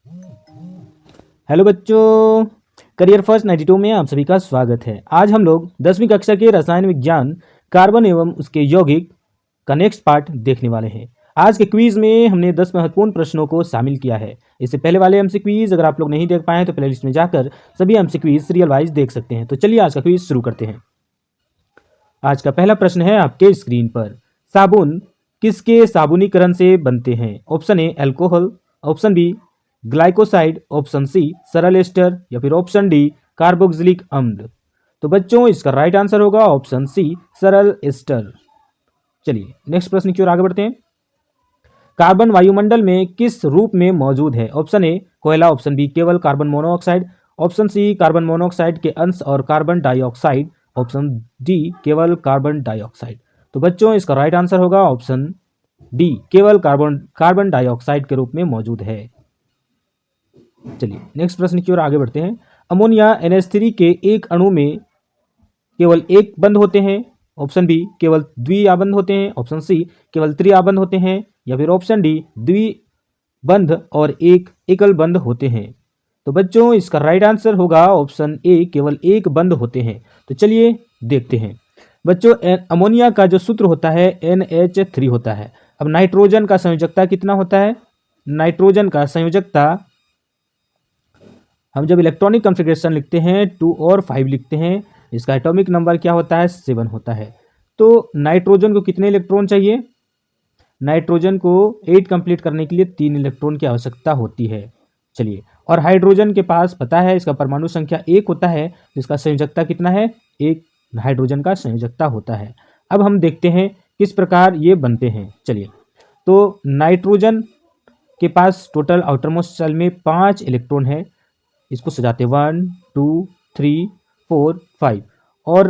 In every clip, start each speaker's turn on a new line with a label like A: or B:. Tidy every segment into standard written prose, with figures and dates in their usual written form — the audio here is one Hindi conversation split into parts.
A: हेलो बच्चों, करियर फर्स्ट 92 में आप सभी का स्वागत है। आज हम लोग 10वीं कक्षा के रसायन विज्ञान कार्बन एवं उसके यौगिक का नेक्स्ट पार्ट देखने वाले हैं। आज के क्विज में हमने 10 महत्वपूर्ण प्रश्नों को शामिल किया है। इससे पहले वाले एमसी क्विज अगर आप लोग नहीं देख पाए तो प्लेलिस्ट में जाकर सभी एमसी क्विज सीरियल वाइज देख सकते हैं। तो चलिए आज का क्विज शुरू करते हैं। आज का पहला प्रश्न है आपके स्क्रीन पर। साबुन किसके साबुनीकरण से बनते हैं? Option A alcohol, option B glycoside, option C सरल एस्टर या फिर ऑप्शन डी कार्बोक्सिलिक अम्ल। तो बच्चों इसका राइट आंसर होगा ऑप्शन सी सरल एस्टर। चलिए नेक्स्ट प्रश्न की ओर आगे बढ़ते हैं। कार्बन वायुमंडल में किस रूप में मौजूद है? ऑप्शन ए कोयला, ऑप्शन बी केवल carbon monoxide, option C carbon monoxide के अंश और कार्बन डाइऑक्साइड, ऑप्शन डी केवल कार्बन डाइऑक्साइड। तो बच्चों इसका राइट आंसर होगा ऑप्शन डी केवल कार्बन डाइऑक्साइड के रूप में मौजूद है। चलिए नेक्स्ट प्रश्न की ओर आगे बढ़ते हैं। अमोनिया NH3 के एक अणु में केवल एक बंध होते हैं, ऑप्शन बी केवल द्विआबंध होते हैं, ऑप्शन सी केवल त्रिआबंध होते हैं या फिर ऑप्शन डी द्विबंध और एक एकल बंध होते हैं। तो बच्चों इसका राइट आंसर होगा ऑप्शन ए केवल एक बंध होते हैं। तो चलिए देखते हैं। बच्चों अमोनिया का जो सूत्र होता है NH3 होता है। अब नाइट्रोजन का संयोजकता कितना होता है? नाइट्रोजन का संयोजकता हम जब इलेक्ट्रॉनिक कॉन्फ़िगरेशन लिखते हैं 2 और 5 लिखते हैं, इसका एटॉमिक नंबर क्या होता है? 7 होता है। तो नाइट्रोजन को कितने इलेक्ट्रॉन चाहिए? नाइट्रोजन को 8 कंप्लीट करने के लिए 3 इलेक्ट्रॉन की आवश्यकता होती है। चलिए, और हाइड्रोजन के पास पता है इसका परमाणु संख्या 1 होता है, जिसका संयोजकता कितना है? 1 हाइड्रोजन का संयोजकता होता है। अब हम देखते हैं किस प्रकार ये बनते हैं। चलिए, तो नाइट्रोजन के पास टोटल आउटरमोस्ट शेल में 5 इलेक्ट्रॉन है। इसको सजाते 1 2 3 4 5। और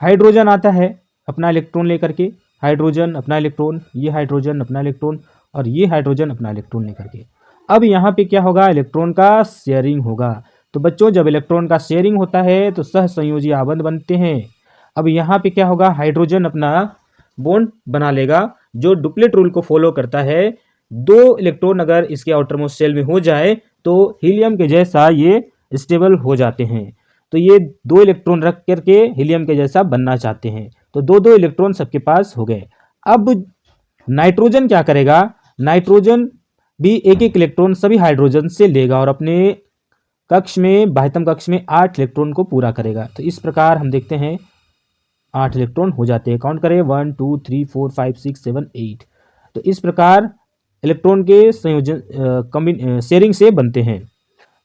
A: हाइड्रोजन आता है अपना इलेक्ट्रॉन लेकर के, हाइड्रोजन अपना इलेक्ट्रॉन, ये हाइड्रोजन अपना इलेक्ट्रॉन और ये हाइड्रोजन अपना इलेक्ट्रॉन लेकर के। अब यहाँ पे क्या होगा? इलेक्ट्रॉन का शेयरिंग होगा। तो बच्चों जब इलेक्ट्रॉन का शेयरिंग होता है तो सहसंयोजी आबंध बनते हैं। अब यहाँ पे क्या होगा? हाइड्रोजन अपना बॉन्ड बना लेगा जो डुप्लेट रूल को फॉलो करता है। 2 इलेक्ट्रॉन अगर इसके आउटर मोस्ट शेल में हो जाए तो हीलियम के जैसा ये स्टेबल हो जाते हैं। तो ये 2 इलेक्ट्रॉन रख करके हीलियम के जैसा बनना चाहते हैं। तो 2-2 इलेक्ट्रॉन सबके पास हो गए। अब नाइट्रोजन क्या करेगा? नाइट्रोजन भी एक एक इलेक्ट्रॉन सभी हाइड्रोजन से लेगा और अपने कक्ष में, बाह्यतम कक्ष में 8 इलेक्ट्रॉन को पूरा करेगा। तो इस प्रकार हम देखते हैं 8 इलेक्ट्रॉन हो जाते हैं। काउंट करें 1 2 3 4 5 6 7 8। तो इस प्रकार इलेक्ट्रॉन के संयोजन शेयरिंग से बनते हैं।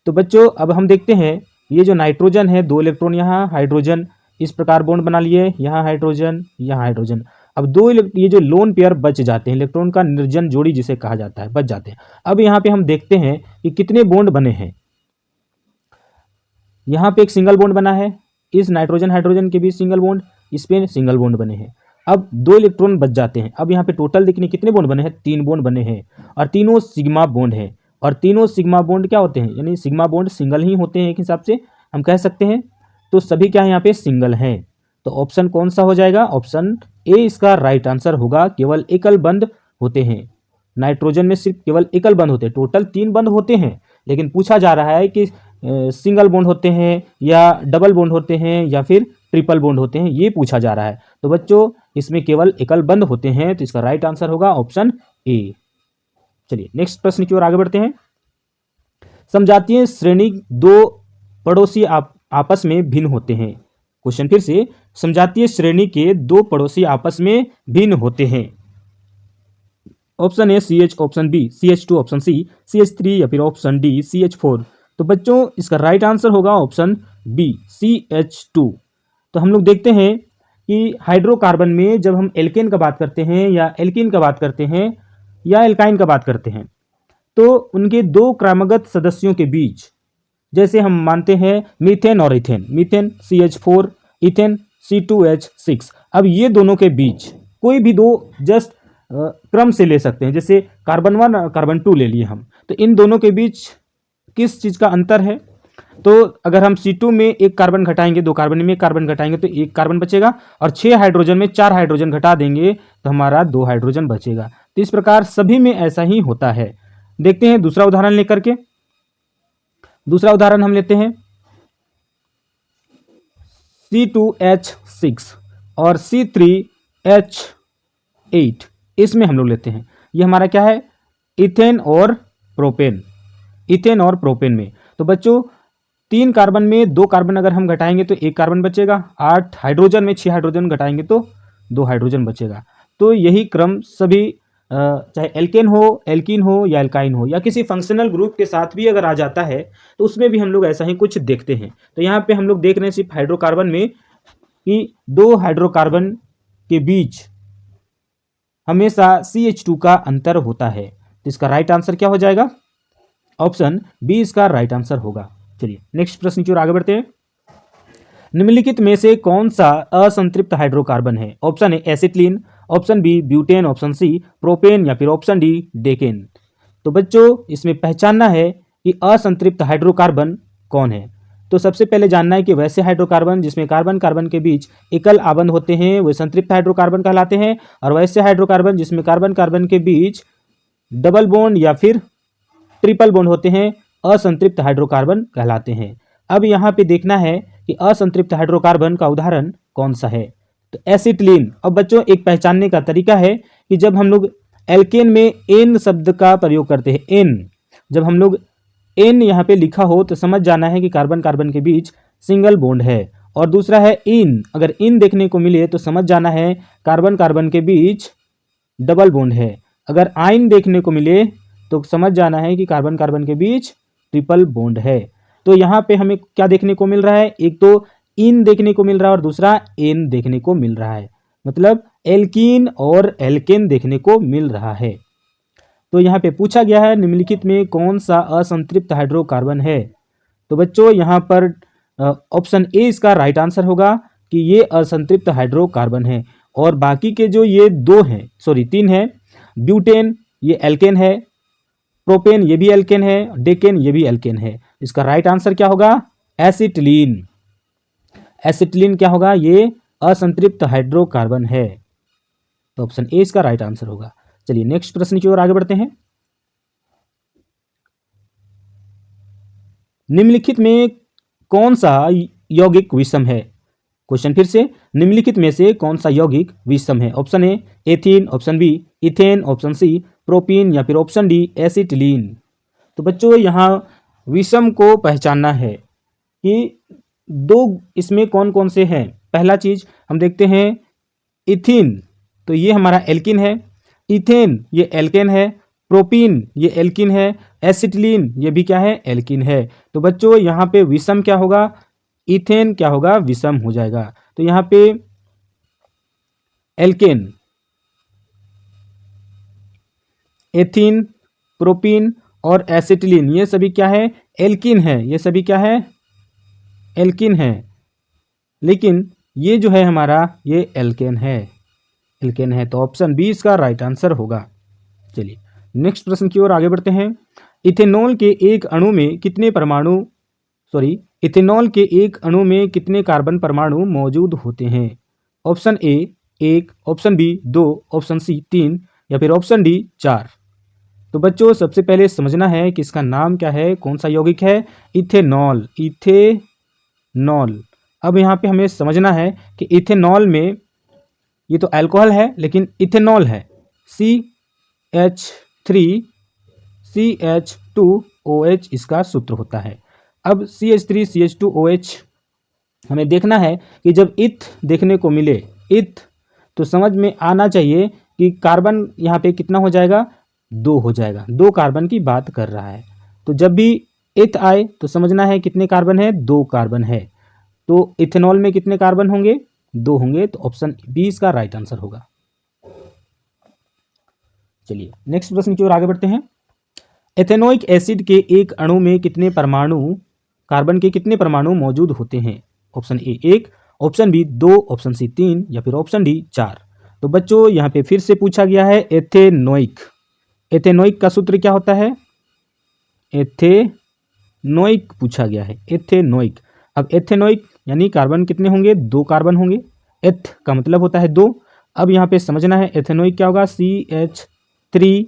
A: तो बच्चों अब हम देखते हैं ये जो नाइट्रोजन है, 2 इलेक्ट्रॉन यहाँ हाइड्रोजन इस प्रकार बॉन्ड बना लिए, यहाँ हाइड्रोजन यहाँ हाइड्रोजन। अब ये जो लोन पेयर बच जाते हैं, इलेक्ट्रॉन का निर्जन जोड़ी जिसे कहा जाता है, बच जाते हैं। अब यहाँ पे हम देखते हैं कि कितने बॉन्ड बने हैं। यहाँ पे एक सिंगल बॉन्ड बना है, इस नाइट्रोजन हाइड्रोजन के बीच सिंगल बॉन्ड, इस पे सिंगल बॉन्ड बने हैं। अब 2 इलेक्ट्रॉन बच जाते हैं। अब यहाँ पे टोटल देखने कितने बॉन्ड बने हैं? 3 बॉन्ड बने हैं और तीनों सिग्मा बॉन्ड है। और तीनों सिग्मा बॉन्ड क्या होते हैं? यानी सिग्मा बॉन्ड सिंगल ही होते हैं एक हिसाब से हम कह सकते हैं। तो सभी क्या है यहाँ पे? सिंगल हैं। तो ऑप्शन कौन सा हो जाएगा? ऑप्शन ए इसका राइट आंसर होगा। केवल एकल बंध होते हैं। नाइट्रोजन में सिर्फ केवल एकल बंध होते हैं। टोटल 3 बंध होते हैं, लेकिन पूछा जा रहा है कि सिंगल बॉन्ड होते हैं या डबल बॉन्ड होते हैं या फिर ट्रिपल बॉन्ड होते हैं, ये पूछा जा रहा है। तो बच्चों इसमें केवल एकल बंध होते हैं, तो इसका राइट आंसर होगा ऑप्शन ए। चलिए नेक्स्ट प्रश्न की ओर आगे बढ़ते हैं। समजातीय श्रेणी 2 पड़ोसी आपस में भिन्न होते हैं। क्वेश्चन फिर से, समजातीय श्रेणी के 2 पड़ोसी आपस में भिन्न होते हैं। Option A CH, option B CH2, option C CH3 या फिर ऑप्शन डी CH4। तो बच्चों इसका राइट आंसर होगा ऑप्शन बी CH2। तो हम लोग देखते हैं कि हाइड्रोकार्बन में जब हम एल्केन का बात करते हैं या एल्कीन का बात करते हैं या एल्काइन का बात करते हैं, तो उनके 2 क्रमागत सदस्यों के बीच, जैसे हम मानते हैं मीथेन और ethane, methane CH4, ethane C2H6। अब ये दोनों के बीच कोई भी 2 जस्ट क्रम से ले सकते हैं, जैसे कार्बन 1 और कार्बन 2 ले लिए हम। तो इन दोनों के बीच किस चीज़ का अंतर है? तो अगर हम C2 में 1 कार्बन घटाएंगे, 2 कार्बन में 1 कार्बन घटाएंगे तो 1 कार्बन बचेगा, और 6 हाइड्रोजन में 4 हाइड्रोजन घटा देंगे तो हमारा 2 हाइड्रोजन बचेगा। तो इस प्रकार सभी में ऐसा ही होता है। देखते हैं दूसरा उदाहरण लेकर के। दूसरा उदाहरण हम लेते हैं C2H6 और C3H8, इसमें हम लोग लेते हैं। ये हमारा क्या है, इथेन और प्रोपेन। इथेन और प्रोपेन में तो बच्चों 3 कार्बन में 2 कार्बन अगर हम घटाएंगे तो 1 कार्बन बचेगा। 8 हाइड्रोजन में 6 हाइड्रोजन घटाएंगे तो 2 हाइड्रोजन बचेगा। तो यही क्रम सभी चाहे एल्केन हो, एल्कीन हो या एल्काइन हो या किसी फंक्शनल ग्रुप के साथ भी अगर आ जाता है तो उसमें भी हम लोग ऐसा ही कुछ देखते हैं। तो यहाँ पे हम लोग देख रहे हैं सिर्फ हाइड्रोकार्बन में कि 2 हाइड्रोकार्बन के बीच हमेशा CH2 का अंतर होता है। तो इसका राइट आंसर क्या हो जाएगा, ऑप्शन बी इसका राइट आंसर होगा। चलिए नेक्स्ट प्रश्न की ओर आगे बढ़ते हैं। निम्नलिखित में से कौन सा असंतृप्त हाइड्रोकार्बन है? Option A acetylene, option B butane, option C propane या फिर ऑप्शन डी डेकेन। तो बच्चों इसमें पहचानना है कि असंतृप्त हाइड्रोकार्बन कौन है। तो सबसे पहले जानना है कि वैसे हाइड्रोकार्बन जिसमें कार्बन कार्बन के बीच एकल आबंध होते हैं वे संतृप्त हाइड्रोकार्बन कहलाते हैं, और वैसे हाइड्रोकार्बन जिसमें कार्बन कार्बन के बीच डबल बॉन्ड या फिर ट्रिपल बॉन्ड होते हैं असंतृप्त हाइड्रोकार्बन कहलाते हैं। अब यहाँ पे देखना है कि असंतृप्त हाइड्रोकार्बन का उदाहरण कौन सा है। तो एसिटिलीन। अब बच्चों एक पहचानने का तरीका है कि जब हम लोग एल्केन में एन शब्द का प्रयोग करते हैं, एन, जब हम लोग एन यहाँ पे लिखा हो तो समझ जाना है कि कार्बन कार्बन के बीच सिंगल बॉन्ड है। और दूसरा है इन, अगर इन देखने को मिले तो समझ जाना है कार्बन कार्बन के बीच डबल बॉन्ड है। अगर आइन देखने को मिले तो समझ जाना है कि कार्बन कार्बन के बीच ट्रिपल बॉन्ड है। तो यहाँ पे हमें क्या देखने को मिल रहा है, एक तो इन देखने को मिल रहा है और दूसरा एन देखने को मिल रहा है, मतलब एल्कीन और एल्केन देखने को मिल रहा है। तो यहाँ पे पूछा गया है निम्नलिखित में कौन सा असंतृप्त हाइड्रोकार्बन है। तो बच्चों यहाँ पर ऑप्शन ए इसका राइट आंसर होगा कि ये असंतृप्त हाइड्रोकार्बन है। और बाकी के जो ये 3 है, ब्यूटेन ये एल्केन है, प्रोपेन ये भी एल्केन है, डेकेन ये भी एल्केन है। इसका राइट आंसर क्या होगा, एसिटिलीन। एसिटिलीन क्या होगा, ये असंतृप्त हाइड्रोकार्बन है। तो ऑप्शन ए इसका राइट आंसर होगा। चलिए नेक्स्ट प्रश्न की ओर आगे बढ़ते हैं। निम्नलिखित में कौन सा यौगिक विषम है? क्वेश्चन फिर से, निम्नलिखित में से कौन सा यौगिक विषम है? Option A ethene, option B ethane, option C propene या फिर ऑप्शन डी एसिटिलीन। तो बच्चों यहाँ विषम को पहचानना है कि 2 इसमें कौन कौन से हैं। पहला चीज हम देखते हैं इथीन, तो ये हमारा एल्किन है, इथेन ये एल्केन है, प्रोपीन ये एल्किन है, एसिटिलीन ये भी क्या है, एल्किन है। तो बच्चों यहाँ पे विषम क्या होगा, इथेन क्या होगा, विषम हो जाएगा। तो यहाँ पे एल्केन, एथीन, प्रोपीन और एसिटिलीन ये सभी क्या है, एल्किन है। ये सभी क्या है, एल्किन है। लेकिन ये जो है हमारा ये एल्केन है, एल्केन है। तो ऑप्शन बी इसका राइट आंसर होगा। चलिए नेक्स्ट प्रश्न की ओर आगे बढ़ते हैं। इथेनॉल के एक अणु में कितने इथेनॉल के एक अणु में कितने कार्बन परमाणु मौजूद होते हैं? Option A 1, option B 2, option C 3 या फिर ऑप्शन डी 4। तो बच्चों सबसे पहले समझना है कि इसका नाम क्या है, कौन सा यौगिक है, इथेनॉल। इथेनॉल। अब यहाँ पे हमें समझना है कि इथेनॉल में ये तो अल्कोहल है लेकिन इथेनॉल है, CH3CH2OH इसका सूत्र होता है। अब CH3CH2OH हमें देखना है कि जब इथ देखने को मिले, इथ, तो समझ में आना चाहिए कि कार्बन यहाँ पे कितना हो जाएगा, 2 हो जाएगा। 2 कार्बन की बात कर रहा है। तो जब भी इथ आए तो समझना है कितने कार्बन है, 2 कार्बन है। तो इथेनॉल में कितने कार्बन होंगे, 2 होंगे। तो ऑप्शन बी इसका राइट आंसर होगा। चलिए नेक्स्ट प्रश्न की ओर आगे बढ़ते हैं। एथेनोइक एसिड के एक अणु में कितने परमाणु, कार्बन के कितने परमाणु मौजूद होते हैं? Option A 1, option B 2, option C 3 या फिर ऑप्शन डी 4। तो बच्चों यहाँ पे फिर से पूछा गया है एथेनोइक। एथेनोइक का सूत्र क्या होता है, एथेनोइक पूछा गया है, एथेनोइक। अब एथेनोइक यानी कार्बन कितने होंगे, 2 कार्बन होंगे। एथ का मतलब होता है 2। अब यहाँ पे समझना है एथेनोइक क्या होगा, CH3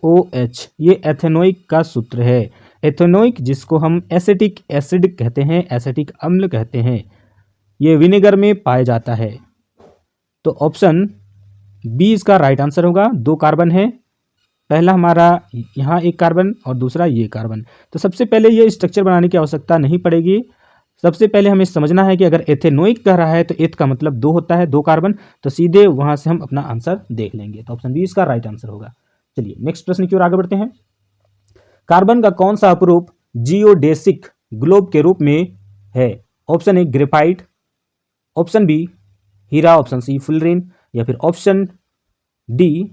A: OH, ये एथेनोइक का सूत्र है। एथेनोइक जिसको हम एसिटिक एसिड कहते हैं, एसिटिक अम्ल कहते हैं, ये विनेगर में पाया जाता है। तो ऑप्शन बी इसका राइट आंसर होगा। 2 कार्बन है, पहला हमारा यहाँ एक कार्बन और दूसरा ये कार्बन। तो सबसे पहले ये स्ट्रक्चर बनाने की आवश्यकता नहीं पड़ेगी। सबसे पहले हमें समझना है कि अगर एथेनोइक कह रहा है तो एथ का मतलब 2 होता है, 2 कार्बन, तो सीधे वहां से हम अपना आंसर देख लेंगे। तो ऑप्शन बी इसका राइट आंसर होगा। चलिए नेक्स्ट प्रश्न की ओर आगे बढ़ते हैं। कार्बन का कौन सा अपरूप जियोडेसिक ग्लोब के रूप में है? Option A graphite, option B हीरा, ऑप्शन सी फुलरिन, या फिर option D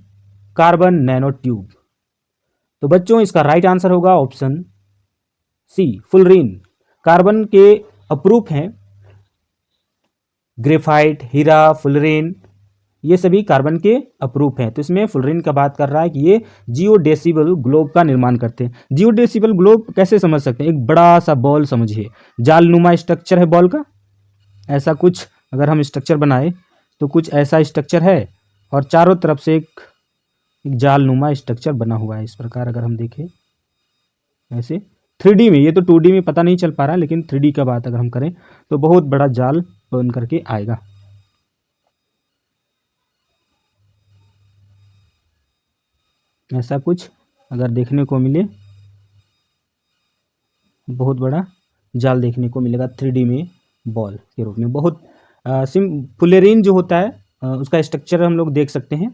A: carbon nano tube. तो बच्चों इसका राइट आंसर होगा ऑप्शन सी फुलरिन। कार्बन के अपरूप हैं ग्रेफाइट, हीरा, फुलरिन, ये सभी कार्बन के अपरूप हैं। तो इसमें फुलरिन का बात कर रहा है कि ये जियोडेसिबल ग्लोब का निर्माण करते हैं। जियोडेसिबल ग्लोब कैसे समझ सकते हैं? एक बड़ा सा बॉल समझिए, जालनुमा स्ट्रक्चर है बॉल का, ऐसा कुछ अगर हम स्ट्रक्चर बनाए तो कुछ ऐसा स्ट्रक्चर है और चारों तरफ से एक जालनुमा स्ट्रक्चर बना हुआ है। इस प्रकार अगर हम देखें ऐसे 3D में, ये तो 2D में पता नहीं चल पा रहा, लेकिन 3D का बात अगर हम करें तो बहुत बड़ा जाल बन करके आएगा। ऐसा कुछ अगर देखने को मिले, बहुत बड़ा जाल देखने को मिलेगा 3D में बॉल के रूप में। बहुत फुलेरिन जो होता है उसका स्ट्रक्चर हम लोग देख सकते हैं।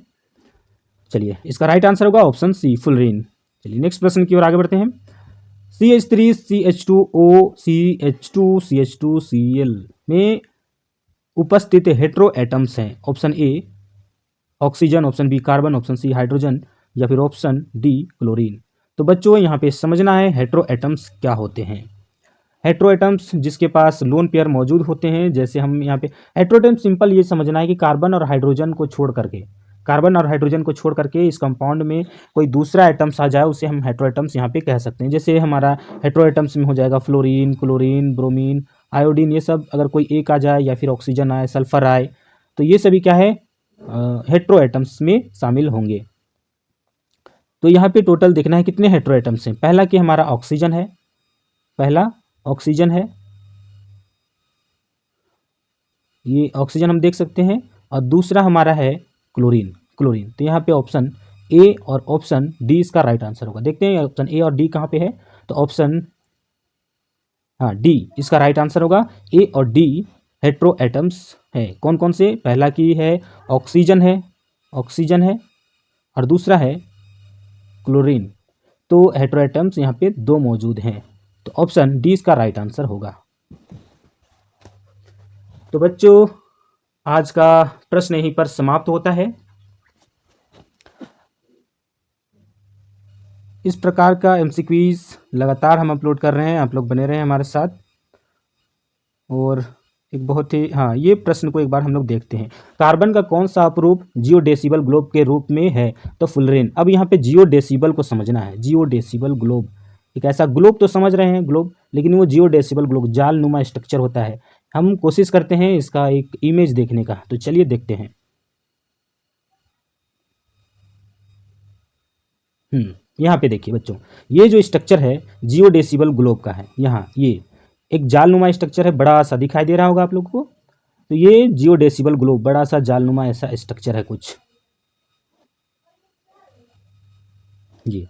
A: चलिए इसका राइट आंसर होगा ऑप्शन सी फुलरिन। चलिए नेक्स्ट प्रश्न की ओर आगे बढ़ते हैं। CH3 CH2O CH2 CH2Cl में उपस्थित हेटेरो एटम्स हैं। Option A oxygen, option B carbon, option C hydrogen, या फिर ऑप्शन डी क्लोरीन। तो बच्चों यहाँ पे समझना है हेटेरो एटम्स क्या होते हैं। हेटेरो एटम्स जिसके पास लोन पेयर मौजूद होते हैं, जैसे हम यहाँ पे हेटेरो एटम्स सिंपल ये समझना है कि कार्बन और हाइड्रोजन को छोड़ करके, कार्बन और हाइड्रोजन को छोड़ करके इस कंपाउंड में कोई दूसरा एटम्स आ जाए, उसे हम हेटेरो एटम्स यहाँ पे कह सकते हैं। जैसे हमारा हेटेरो एटम्स में हो जाएगा फ्लोरीन, क्लोरीन, ब्रोमीन, आयोडीन, ये सब अगर कोई एक आ जाए, या फिर ऑक्सीजन आए, सल्फर आए, तो ये सभी क्या है हेटेरो एटम्स में शामिल होंगे। तो यहाँ पे टोटल देखना है कितने हेटेरो एटम्स हैं। पहला कि हमारा ऑक्सीजन है, पहला ऑक्सीजन है, ये ऑक्सीजन हम देख सकते हैं, और दूसरा हमारा है क्लोरीन, क्लोरीन। तो यहाँ पे ऑप्शन ए और ऑप्शन डी इसका राइट आंसर होगा। देखते हैं ऑप्शन ए और डी कहाँ पे है। तो ऑप्शन हाँ डी इसका राइट आंसर होगा। ए और डी हेटेरो एटम्स है। कौन कौन से? पहला की है ऑक्सीजन है, ऑक्सीजन है, और दूसरा है क्लोरीन। तो हेटेरो एटम्स यहाँ पे 2 मौजूद हैं। तो ऑप्शन डी इसका राइट आंसर होगा। तो बच्चों आज का प्रश्न यहीं पर समाप्त होता है। इस प्रकार का MCQs लगातार हम अपलोड कर रहे हैं, आप लोग बने रहे हमारे साथ। और एक बहुत ही ये प्रश्न को एक बार हम लोग देखते हैं। कार्बन का कौन सा अपरूप जियोडेसिबल ग्लोब के रूप में है? तो फुलरिन। अब यहाँ पे जियोडेसिबल को समझना है। जियोडेसिबल ग्लोब एक ऐसा ग्लोब, तो समझ रहे हैं ग्लोब, लेकिन वो जियोडेसिबल ग्लोब जाल नुमा स्ट्रक्चर होता है। हम कोशिश करते हैं इसका एक इमेज देखने का, तो चलिए देखते हैं। यहाँ पे देखिए बच्चों, ये जो स्ट्रक्चर है जियोडेसिबल ग्लोब का है। यहाँ ये एक जालनुमा स्ट्रक्चर है, बड़ा सा दिखाई दे रहा होगा आप लोगों को। तो ये जियोडेसिबल ग्लोब बड़ा सा जालनुमा ऐसा स्ट्रक्चर है कुछ। जी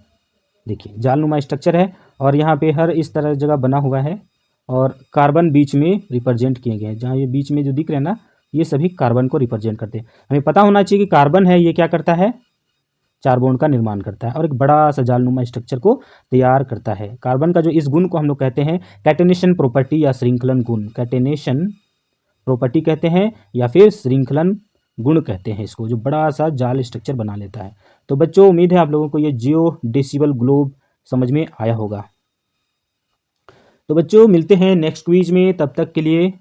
A: देखिए जालनुमा स्ट्रक्चर है, और यहाँ पे हर इस तरह जगह बना हुआ है, और कार्बन बीच में रिप्रेजेंट किए गए हैं। जहाँ ये बीच में जो दिख रहे हैं ना, ये सभी कार्बन को रिप्रेजेंट करते हैं। हमें पता होना चाहिए कि कार्बन है ये क्या करता है, 4 बॉन्ड का निर्माण करता है और एक बड़ा सा जालनुमा स्ट्रक्चर को तैयार करता है। कार्बन का जो इस गुण को हम लोग कहते हैं कैटेनेशन प्रॉपर्टी या श्रृंखलन गुण। कैटेनेशन प्रॉपर्टी कहते हैं या फिर श्रृंखलन गुण कहते हैं इसको, जो बड़ा सा जाल स्ट्रक्चर बना लेता है। तो बच्चों उम्मीद है आप लोगों को ये जियोडेसिबल ग्लोब समझ में आया होगा। तो बच्चों मिलते हैं नेक्स्ट क्विज में, तब तक के लिए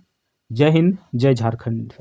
A: जय हिंद, जय झारखंड।